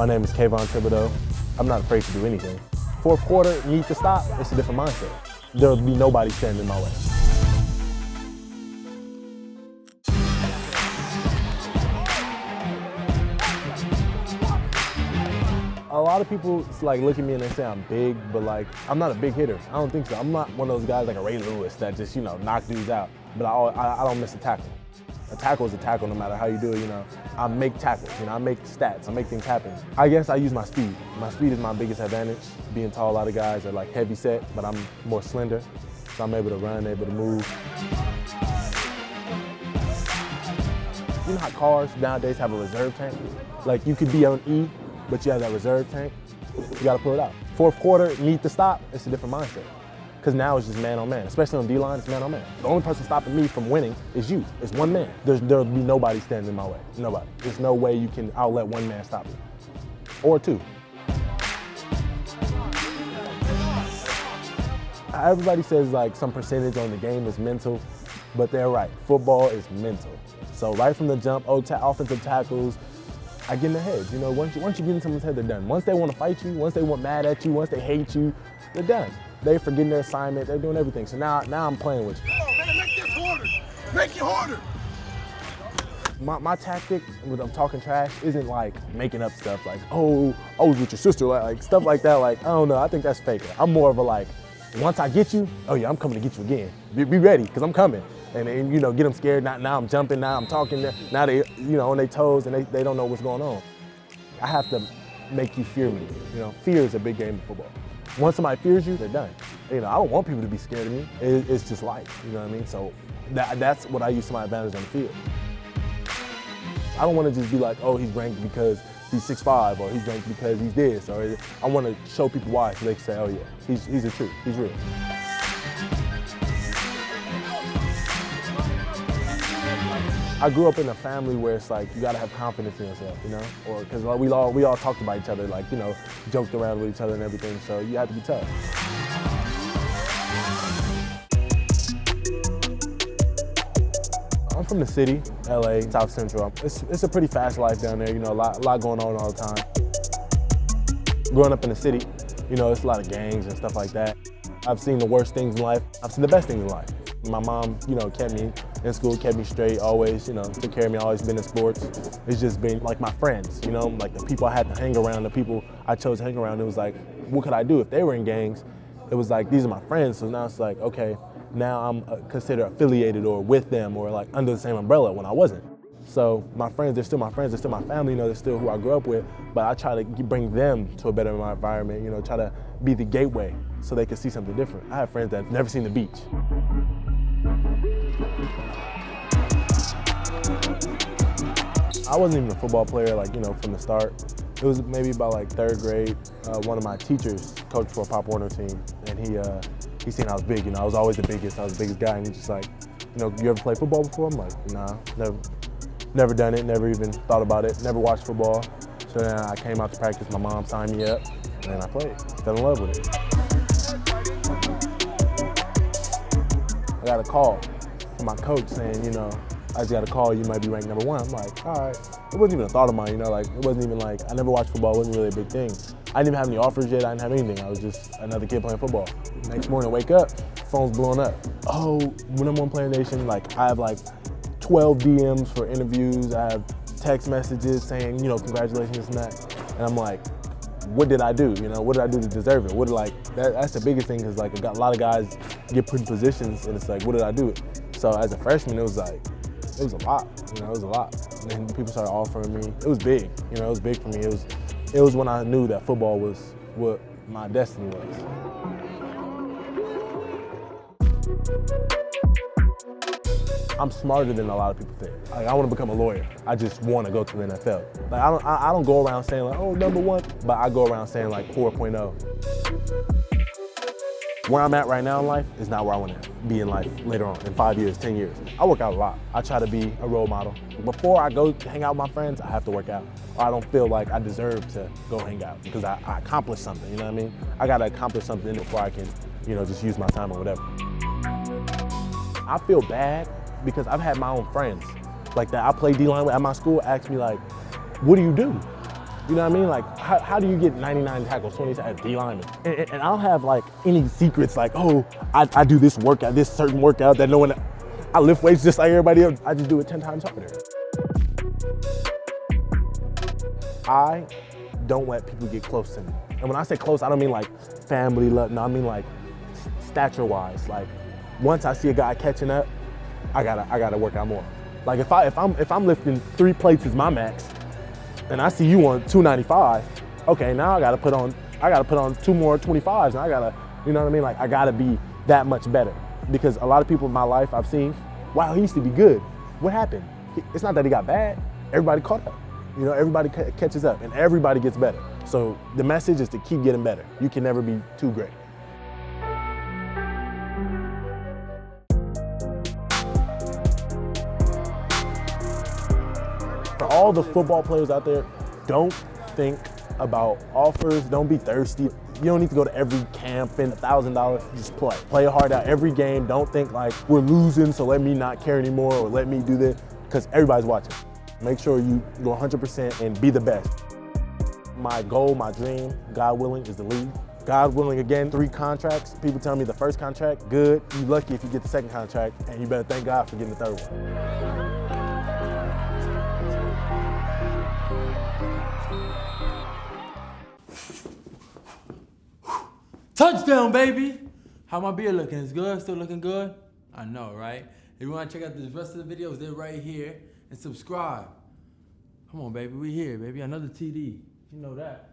My name is Kayvon Thibodeaux. I'm not afraid to do anything. Fourth quarter, need to stop, it's a different mindset. There'll be nobody standing in my way. A lot of people look at me and they say I'm big, but I'm not a big hitter. I don't think so. I'm not one of those guys like a Ray Lewis that just knock dudes out. But I don't miss a tackle. A tackle is a tackle no matter how you do it. I make tackles. I make stats. I make things happen. I guess I use my speed. My speed is my biggest advantage. Being tall, a lot of guys are heavy set, but I'm more slender, so I'm able to run, able to move. You know how cars nowadays have a reserve tank? You could be on E, but you have that reserve tank. You got to pull it out. Fourth quarter, need to stop. It's a different mindset. Because now it's just man on man, especially on D-line, it's man on man. The only person stopping me from winning is you. It's one man. There'll be nobody standing in my way. Nobody. There's no way I'll let one man stop me. Or two. Everybody says some percentage on the game is mental, but they're right. Football is mental. So right from the jump, offensive tackles, I get in their heads. Once you get in someone's head, they're done. Once they want to fight you, once they want mad at you, once they hate you, they're done. They're forgetting their assignment, they're doing everything. So now I'm playing with you. Come on, man, make this harder. Make it harder. My tactic when I'm talking trash isn't making up stuff oh, I was with your sister, stuff like that. I don't know, I think that's fake. I'm more of a once I get you, oh yeah, I'm coming to get you again. Be ready, because I'm coming. And get them scared, now I'm jumping, now I'm talking, now they on their toes and they don't know what's going on. I have to make you fear me. Fear is a big game in football. Once somebody fears you, they're done. I don't want people to be scared of me. It's just life, you know what I mean? So that's what I use to my advantage on the field. I don't want to just be oh, he's ranked because he's 6'5", or he's ranked because he's this, or I want to show people why so they can say, oh yeah, he's the truth, he's real. I grew up in a family where it's you gotta have confidence in yourself, or because we all talked about each other, joked around with each other and everything, so you have to be tough. I'm from the city, LA, South Central. It's a pretty fast life down there, a lot going on all the time. Growing up in the city, it's a lot of gangs and stuff like that. I've seen the worst things in life. I've seen the best things in life. My mom, kept me in school, kept me straight, always, took care of me, always been in sports. It's just been my friends, the people I had to hang around, the people I chose to hang around. It was what could I do if they were in gangs? It was these are my friends, so now it's okay, now I'm considered affiliated or with them or under the same umbrella when I wasn't. So my friends, they're still my friends, they're still my family, they're still who I grew up with, but I try to bring them to a better environment, try to be the gateway so they can see something different. I have friends that have never seen the beach. I wasn't even a football player, from the start. It was maybe about third grade. One of my teachers coached for a Pop Warner team, and he seen I was big. I was always the biggest. I was the biggest guy, and he's just you ever played football before? I'm nah, never done it, never even thought about it, never watched football. So then I came out to practice. My mom signed me up, and I played. Fell in love with it. I got a call from my coach saying, I just got a call, you might be ranked #1. I'm all right. It wasn't even a thought of mine, it wasn't even I never watched football, it wasn't really a big thing. I didn't even have any offers yet, I didn't have anything. I was just another kid playing football. Next morning, wake up, phone's blowing up. Oh, #1 player nation, I have 12 DMs for interviews, I have text messages saying, congratulations, this and that. And I'm what did I do? What did I do to deserve it? That's the biggest thing, because a lot of guys get put in positions and it's what did I do? So as a freshman, it was a lot, it was a lot. And then people started offering me. It was big, it was big for me. It was when I knew that football was what my destiny was. I'm smarter than a lot of people think. I want to become a lawyer. I just want to go to the NFL. I don't go around saying oh, #1, but I go around saying 4.0. Where I'm at right now in life is not where I want to be in life later on, in 5 years, 10 years. I work out a lot. I try to be a role model. Before I go hang out with my friends, I have to work out. Or I don't feel like I deserve to go hang out because I accomplished something, you know what I mean? I got to accomplish something before I can, just use my time or whatever. I feel bad because I've had my own friends that I play D-line with at my school ask me what do you do? You know what I mean? Like, how do you get 99 tackles, 20 as D lineman? And I don't have like any secrets like, oh, I do this workout, this certain workout that no one, I lift weights just like everybody else. I just do it 10 times harder. I don't let people get close to me. And when I say close, I don't mean like family love, no, I mean like stature-wise. Like, once I see a guy catching up, I gotta work out more. Like if I'm lifting 3 plates is my max, and I see you on 295, okay, now I gotta put on 2 more 25s, and I gotta, you know what I mean? Like I gotta be that much better. Because a lot of people in my life I've seen, wow, he used to be good. What happened? It's not that he got bad, everybody caught up. You know, everybody catches up and everybody gets better. So the message is to keep getting better. You can never be too great. For all the football players out there, don't think about offers, don't be thirsty. You don't need to go to every camp, spend $1,000, just play. Play hard out every game. Don't think like, we're losing, so let me not care anymore, or let me do this, because everybody's watching. Make sure you go 100% and be the best. My goal, my dream, God willing, is the league. God willing, again, 3 contracts. People tell me the first contract, good. You're lucky if you get the second contract, and you better thank God for getting the third one. Touchdown, baby! How my beard looking? Is good? Still looking good? I know, right? If you want to check out the rest of the videos, they're right here. And subscribe. Come on, baby. We here, baby. Another TD. You know that.